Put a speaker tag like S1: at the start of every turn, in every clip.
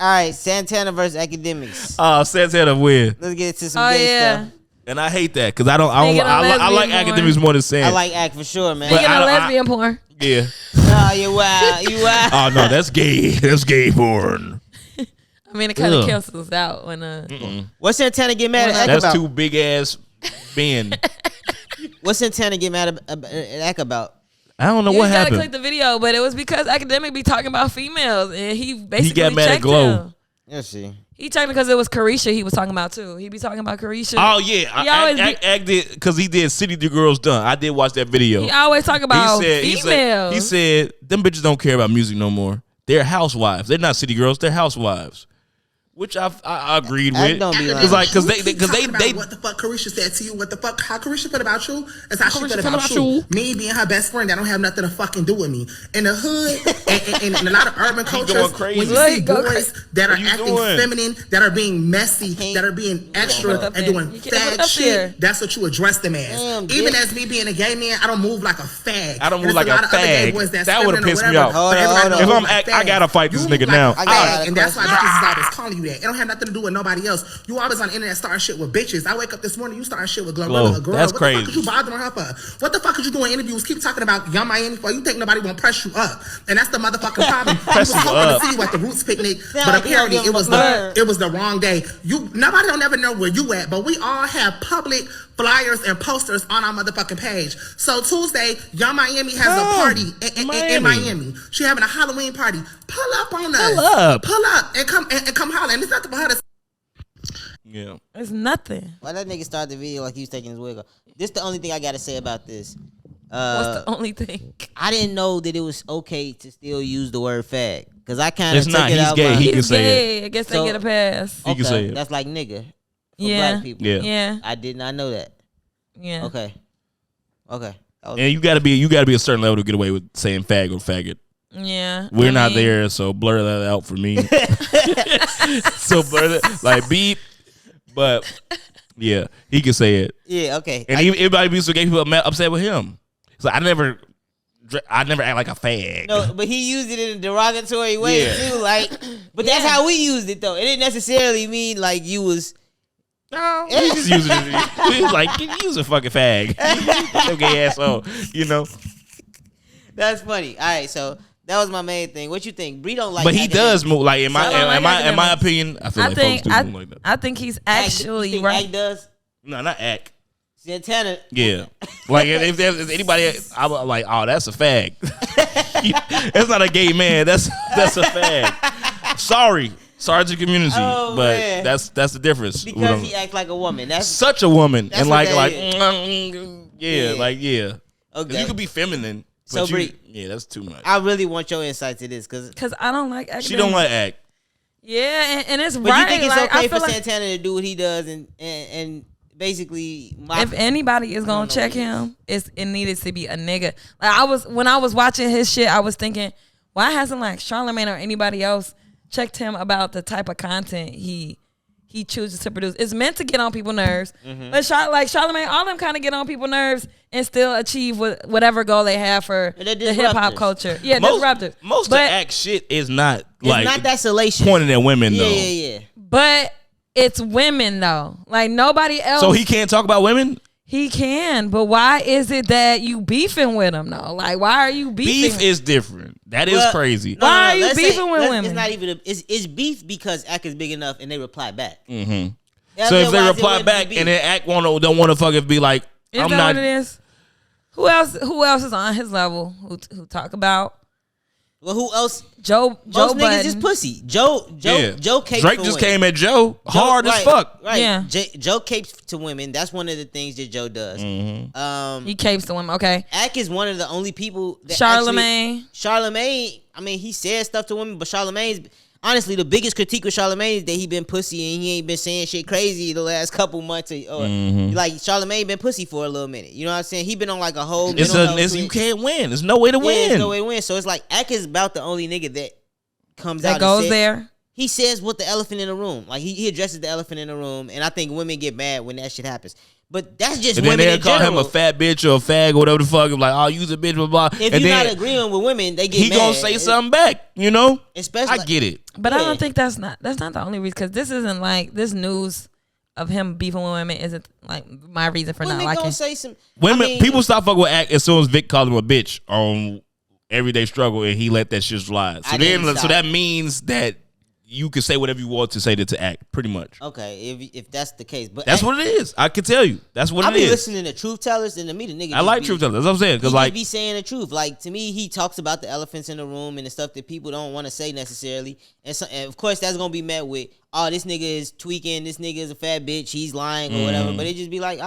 S1: right, Santana versus Akademiks.
S2: Santana win.
S1: Let's get into some gay stuff.
S2: And I hate that because I like Akademiks more than Santana.
S1: I like Ak for sure, man.
S3: Speaking of lesbian porn.
S2: Yeah.
S1: Oh, you wild. You wild.
S2: Oh no, that's gay. That's gay porn.
S3: I mean, it kind of cancels out when
S1: What's Santana get mad at Ak
S2: That's
S1: about?
S2: two big ass men.
S1: What's Santana get mad at Ak about?
S2: I don't know what happened.
S3: You gotta click the video, but it was because Akademiks be talking about females, and he basically
S2: got mad at Glow.
S3: him.
S1: Let's see.
S3: He checked because it was Carisha he was talking about too. He be talking about Carisha.
S2: Oh yeah, Ak did because he did City the Girls Done. I did watch that video.
S3: He always talk about females.
S2: He said them bitches don't care about music no more. They're housewives. They're not city girls. They're housewives. Which I agreed with.
S1: Don't be
S2: it's like because they
S4: what the fuck Carisha said to you, what the fuck how Carisha feel about you, it's how she feel about you. Me being her best friend, that don't have nothing to fucking do with me. In the hood and a lot of urban cultures, when you see boys that are acting feminine, that are being messy, that are being extra and doing fag shit, that's what you address them as. Even as me being a gay man, I don't move like a fag.
S2: I don't move like a fag. That would have pissed me off. If I'm I gotta fight this nigga now.
S4: And that's why bitches is always calling you that. It don't have nothing to do with nobody else. You always on the internet starting shit with bitches. I wake up this morning, you starting shit with Glorilla, a girl.
S2: That's
S4: what
S2: crazy.
S4: the fuck is you bothering her for? What the fuck is you doing interviews? Keep talking about Young Miami for? You think nobody won't press you up? And that's the motherfucking problem.
S2: Press
S4: you was
S2: you
S4: hoping
S2: up.
S4: to see you at the Roots picnic, but apparently it was the wrong day. Nobody don't ever know where you at, but we all have public flyers and posters on our motherfucking page. So Tuesday, Young Miami has a party in Miami. She having a Halloween party. Pull up on us. Pull up and come holler. And it's nothing for her to.
S2: Yeah,
S3: it's nothing.
S1: Why that nigga start the video like he was taking his wig off? This the only thing I gotta say about this.
S3: What's the only thing?
S1: I didn't know that it was okay to still use the word fag because I kind of
S2: took it out. He's gay. He can say it.
S3: I guess they get a pass.
S1: Okay,
S2: he can say it.
S1: That's like nigga.
S3: Yeah.
S1: Black people.
S3: Yeah.
S1: I did not know that.
S3: Yeah.
S1: Okay.
S2: And you gotta be a certain level to get away with saying fag or faggot.
S3: Yeah.
S2: We're not there, so blur that out for me. So blur that, like beep. But yeah, he can say it.
S1: Yeah, okay.
S2: And everybody be so gay people upset with him. So I never act like a fag.
S1: No, but he used it in a derogatory way too. Like, but that's how we used it though. It didn't necessarily mean like you was.
S2: No, he just using it. He was like, use a fucking fag. So gay asshole, you know.
S1: That's funny. All right, so that was my main thing. What you think? Bree don't like.
S2: But he does move like in my opinion. I feel like folks do move like that.
S3: I think he's actually right.
S1: Act does.
S2: No, not act.
S1: Santana.
S2: Yeah, like if there's anybody, I'm like, oh, that's a fag. That's not a gay man. That's a fag. Sorry to the community, but man. that's the difference.
S1: Because he act like a woman. That's
S2: such a woman, and like
S1: yeah.
S2: like yeah.
S1: Okay,
S2: you could be feminine.
S1: So Bree,
S2: yeah, that's too much.
S1: I really want your insight to this because
S3: I don't like acting.
S2: She don't like act.
S3: Yeah, and it's
S1: but
S3: right.
S1: You think it's
S3: like,
S1: okay for Santana to do what he does and basically
S3: if anybody is gonna check him, it needed to be a nigga. Like when I was watching his shit, I was thinking, why hasn't like Charlamagne or anybody else checked him about the type of content he chooses to produce? It's meant to get on people's nerves, but Charlamagne, all of them kind of get on people's nerves and still achieve whatever goal they have for the hip hop culture. Yeah, disruptive.
S2: Most of the act shit is not like
S1: not that salacious
S2: pointing at women though.
S1: Yeah.
S3: But it's women though. Like nobody else.
S2: So he can't talk about women?
S3: He can, but why is it that you beefing with him though? Like why are you beefing?
S2: Beef is different. That is crazy.
S3: Why are you beefing with women?
S1: It's not even it's beef because Ak is big enough and they reply back.
S2: Mm-hmm. So if they reply back and then Ak don't want to fucking be like,
S3: I'm not. What it is? Who else is on his level who talk about?
S1: Well, who else?
S3: Joe
S1: Most
S3: Budden.
S1: niggas is pussy. Joe capes
S2: Drake
S1: for
S2: just
S1: women.
S2: came at Joe hard as fuck.
S1: Right.
S3: Yeah.
S1: Joe capes to women. That's one of the things that Joe does.
S2: Mm-hmm.
S3: He capes to women. Okay.
S1: Ak is one of the only people that
S3: Charlamagne.
S1: I mean, he says stuff to women, but Charlamagne's honestly the biggest critique with Charlamagne is that he been pussy and he ain't been saying shit crazy the last couple months. Like Charlamagne been pussy for a little minute. You know what I'm saying? He been on like a whole.
S2: You can't win. There's no way to win.
S1: There's no way to win. So it's like Ak is about the only nigga that comes out
S3: that goes there.
S1: He says what the elephant in the room. Like he addresses the elephant in the room, and I think women get mad when that shit happens. But that's just
S2: and
S1: women
S2: then
S1: in
S2: they'll call
S1: general.
S2: him a fat bitch or a fag or whatever the fuck. Like, oh, use a bitch, blah, blah.
S1: If
S2: and
S1: you're
S2: then
S1: not agreeing with women, they get
S2: he
S1: mad.
S2: gonna say something back, you know?
S1: Especially,
S2: I get it.
S3: But I don't think that's not the only reason, because this isn't like this news of him beefing with women isn't like my reason for
S1: women
S3: not liking.
S1: gonna say some.
S2: Women, people stop fucking with Act as soon as Vic called him a bitch on Everyday Struggle, and he let that shit slide. So that means that you can say whatever you want to say to Act, pretty much.
S1: Okay, if that's the case, but
S2: that's what it is. I can tell you, that's what it is.
S1: I be listening to truth tellers, and to me, the nigga.
S2: I like truth tellers. That's what I'm saying. Because like,
S1: be saying the truth. Like to me, he talks about the elephants in the room and the stuff that people don't want to say necessarily. And of course, that's gonna be met with, oh, this nigga is tweaking. This nigga is a fat bitch. He's lying or whatever. But it just be like,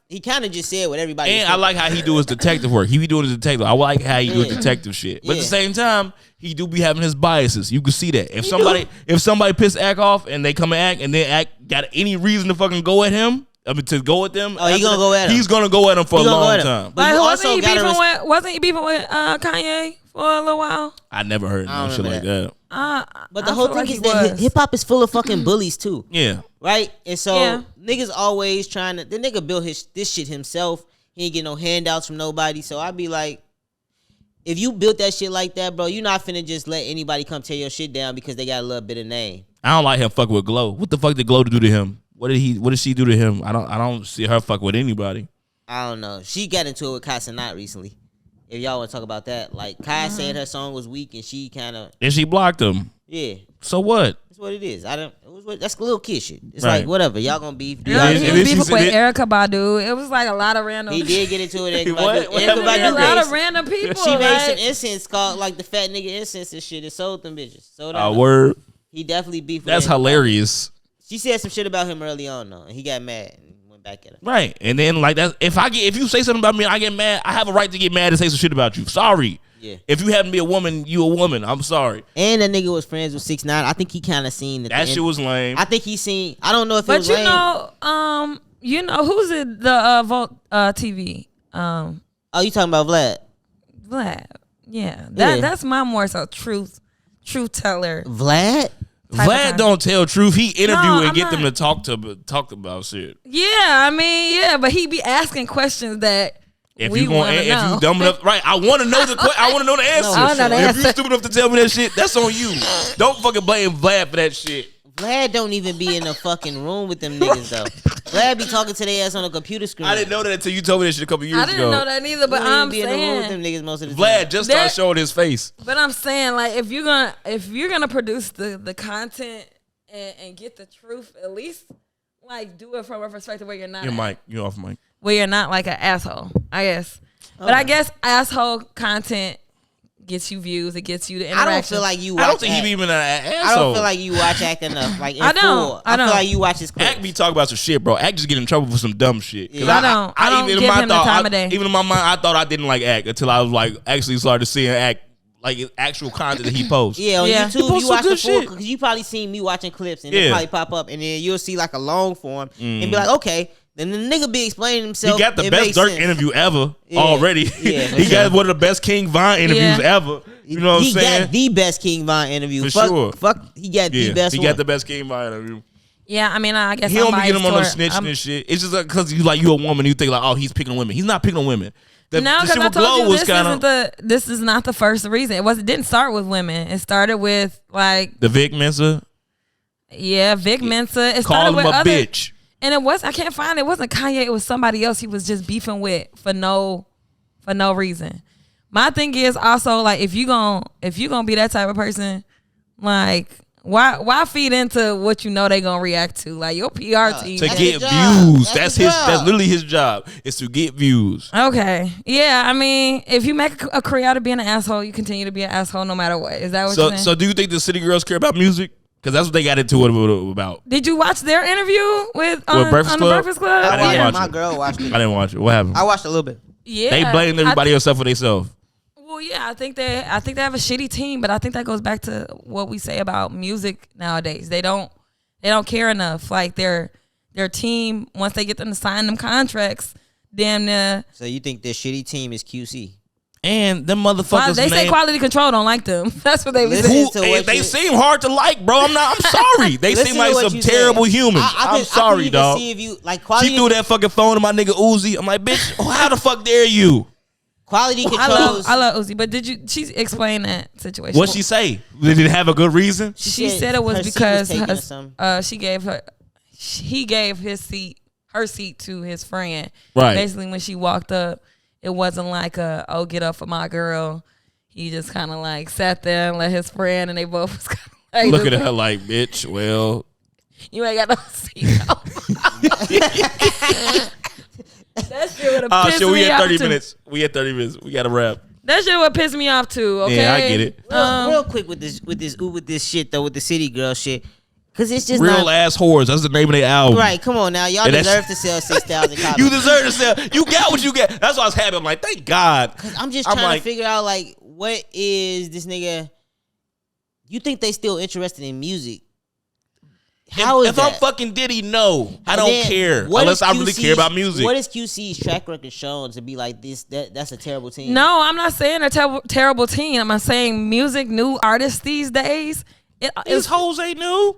S1: he kind of just said what everybody.
S2: And I like how he do his detective work. He be doing his detective. I like how he do his detective shit. But at the same time, he do be having his biases. You can see that. If somebody piss Act off and they come and Act, and then Act got any reason to fucking go at him, I mean, to go at them.
S1: Oh, he gonna go at him.
S2: He's gonna go at him for a long time.
S3: But like, wasn't he beefing with Kanye for a little while?
S2: I never heard no shit like that.
S1: But the whole thing is that hip hop is full of fucking bullies too.
S2: Yeah.
S1: Right? And so niggas always trying to. The nigga built this shit himself. He ain't get no handouts from nobody. So I be like, if you built that shit like that, bro, you not finna just let anybody come tear your shit down because they got a little bit of name.
S2: I don't like him fucking with Glow. What the fuck did Glow do to him? What did she do to him? I don't see her fuck with anybody.
S1: I don't know. She got into it with Kai Cenat recently. If y'all want to talk about that, like Kai said her song was weak and she kind of
S2: she blocked him.
S1: Yeah.
S2: So what?
S1: That's what it is. That's little kid shit. It's like whatever. Y'all gonna beef.
S3: He was beefing with Erykah Badu. It was like a lot of random.
S1: He did get into it. Erykah
S3: Badu. A lot of random people.
S1: She made some incense called like the fat nigga incense and shit. It sold them bitches.
S2: Word.
S1: He definitely beefed.
S2: That's hilarious.
S1: She said some shit about him early on though, and he got mad and went back at her.
S2: Right, and then like that. If you say something about me, and I get mad. I have a right to get mad and say some shit about you. Sorry.
S1: Yeah.
S2: If you happen to be a woman, you a woman. I'm sorry.
S1: And that nigga was friends with 6ix9ine. I think he kind of seen
S2: that shit was lame.
S1: I think he seen. I don't know if it was lame.
S3: But you know who's it? The Volt TV.
S1: Oh, you talking about Vlad?
S3: Vlad. Yeah. That's my more so truth teller.
S1: Vlad.
S2: Vlad don't tell truth. He interview and get them to talk about shit.
S3: Yeah, I mean, yeah, but he be asking questions that if you
S2: dumb enough, right? I want to know the I want to know the answer. If you stupid enough to tell me that shit, that's on you. Don't fucking blame Vlad for that shit.
S1: Vlad don't even be in the fucking room with them niggas though. Vlad be talking to their ass on a computer screen.
S2: I didn't know that until you told me that shit a couple years ago.
S3: I didn't know that neither, but I'm saying
S1: in the room with them niggas most of the
S2: Vlad
S1: time.
S2: just started showing his face.
S3: But I'm saying, like, if you're gonna produce the content and get the truth, at least like do it from a perspective where you're not.
S2: You're off mic.
S3: Where you're not like an asshole, I guess. But I guess asshole content gets you views. It gets you the interaction.
S1: I don't feel like you watch
S2: I don't think he be even an asshole.
S1: I don't feel like you watch Act enough. Like
S3: I don't.
S1: Full. I feel like you watch his clips.
S2: Act be talking about some shit, bro. Act just get in trouble for some dumb shit.
S3: Yeah. I don't give him the time of day.
S2: Even in my mind, I thought I didn't like Act until I was like actually started seeing Act like actual content that he posts.
S1: Yeah, on YouTube you watch the full because you probably seen me watching clips and it probably pop up and then you'll see like a long form and be like, okay. Then the nigga be explaining himself.
S2: He got the best Dirk interview ever already.
S1: Yeah,
S2: he got one of the best King Von interviews ever. You know what I'm saying?
S1: He got the best King Von interview.
S2: For sure.
S1: He got the best one.
S2: He got the best King Von interview.
S3: Yeah, I mean, I guess
S2: he don't be getting him on no snitching and shit. It's just because you a woman. You think like, oh, he's picking on women. He's not picking on women.
S3: No, because I told you this is not the first reason. It didn't start with women. It started with like
S2: the Vic Mensa.
S3: Yeah, Vic Mensa. It
S2: called
S3: started
S2: him
S3: with
S2: a bitch.
S3: And I can't find it. It wasn't Kanye. It was somebody else he was just beefing with for no reason. My thing is also like if you gonna be that type of person, like why feed into what you know they gonna react to? Like your PR team
S2: to get views. That's literally his job is to get views.
S3: Okay, yeah. I mean, if you make a career out of being an asshole, you continue to be an asshole no matter what. Is that what you're saying?
S2: So do you think the City Girls care about music? Because that's what they got into it about.
S3: Did you watch their interview with the Breakfast Club?
S2: I didn't watch it.
S1: My girl watched it.
S2: I didn't watch it. What happened?
S1: I watched a little bit.
S3: Yeah,
S2: they blamed everybody except for themselves.
S3: Well, yeah, I think they have a shitty team, but I think that goes back to what we say about music nowadays. They don't care enough. Like their team, once they get them to sign them contracts, damn near.
S1: So you think this shitty team is QC?
S2: And them motherfuckers.
S3: They say quality control don't like them. That's what they
S2: say. They seem hard to like, bro. I'm sorry. They seem like some terrible humans. I'm sorry, dog.
S1: See if you like quality.
S2: She threw that fucking phone to my nigga Uzi. I'm like, bitch, how the fuck dare you?
S1: Quality controls.
S3: I love Uzi, but she explain that situation?
S2: What'd she say? Did it have a good reason?
S3: She said it was because he gave her seat to his friend.
S2: Right.
S3: Basically, when she walked up, it wasn't like get up for my girl. He just kind of like sat there and let his friend, and they both was kind of like
S2: looking at her like, bitch, well,
S3: you ain't got no seat. That shit would have pissed me off.
S2: We at 30 minutes. We at 30 minutes. We got to wrap.
S3: That shit would piss me off too. Okay.
S2: Yeah, I get it.
S1: Real quick with this shit though, with the city girl shit. Cause it's just
S2: real ass whores. That's the name of their album.
S1: Right, come on now. Y'all deserve to sell 6,000 copies.
S2: You deserve to sell. You got what you get. That's why I was happy. I'm like, thank God.
S1: Cause I'm just trying to figure out like, what is this nigga? You think they still interested in music? How is that?
S2: If I'm fucking Diddy, no. I don't care. Unless I really care about music.
S1: What is QC's track record shown to be like this? That's a terrible team.
S3: No, I'm not saying a terrible team. I'm saying music, new artists these days.
S2: These hoes ain't new.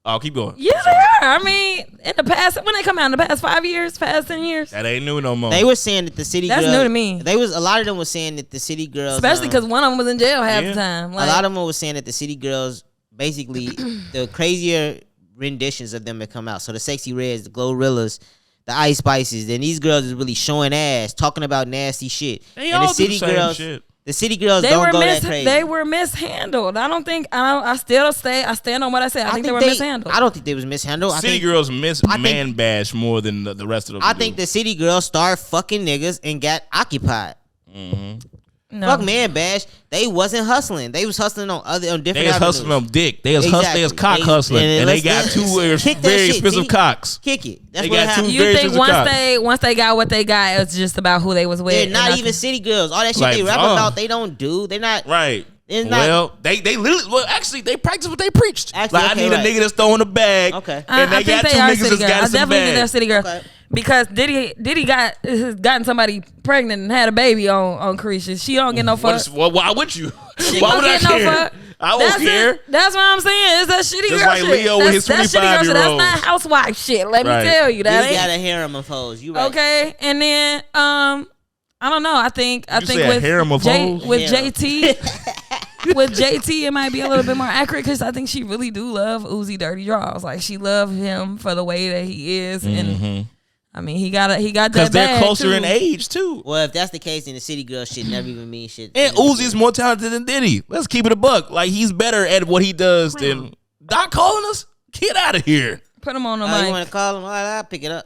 S2: Oh, keep going.
S3: Yeah, they are. I mean, in the past, when they come out in the past 5 years, past 10 years.
S2: That ain't new no more.
S1: They were saying that the city girls.
S3: That's new to me.
S1: A lot of them were saying that the city girls.
S3: Especially because one of them was in jail half the time.
S1: Like, a lot of them were saying that the city girls, basically, the crazier renditions of them that come out. So the Sexy Reds, the Glorrillas, the Ice Spices, then these girls is really showing ass, talking about nasty shit.
S2: They all do the same shit.
S1: The city girls don't go that crazy.
S3: They were mishandled. I stand on what I said. I think they were mishandled.
S1: I don't think they was mishandled.
S2: City girls man bash more than the rest of them.
S1: I think the city girls started fucking niggas and got occupied.
S2: Mm-hmm.
S3: No.
S1: Fuck man bash. They wasn't hustling. They was hustling on different
S2: avenues. They was hustling on dick. They was cock hustling. And they got two very expensive cocks.
S1: Kick it.
S2: That's what happened.
S3: You think once they got what they got, it's just about who they was with?
S1: They're not even city girls. All that shit they rap about, they don't do. They're not.
S2: Right. Well, they literally, actually, they practice what they preached. Actually, I need a nigga that's throwing a bag.
S1: Okay.
S2: And they got two niggas that's got some bag.
S3: I definitely think they're city girls. Okay. Because Diddy gotten somebody pregnant and had a baby on Carisha. She don't get no fuck.
S2: Why would you?
S3: She
S2: why would I care?
S3: No fuck.
S2: I won't care.
S3: That's what I'm saying. It's that shitty girl
S2: like
S3: shit.
S2: Leo with his 25-year-old.
S3: That's not housewife shit. Let me tell you that.
S1: He got a harem of hoes. You right.
S3: Okay, and then I don't know. I think
S2: with harem of hoes?
S3: With JT. With JT, it might be a little bit more accurate because I think she really do love Uzi Dirty Draws. Like she love him for the way that he is, and I mean he got that
S2: because they're closer in age too.
S1: Well, if that's the case, then the city girl shit never even mean shit.
S2: And Uzi's more talented than Diddy. Let's keep it a buck. Like he's better at what he does than Doc calling us. Get out of here.
S3: Put him on the mic.
S1: You want to call him? All right, I'll pick it up.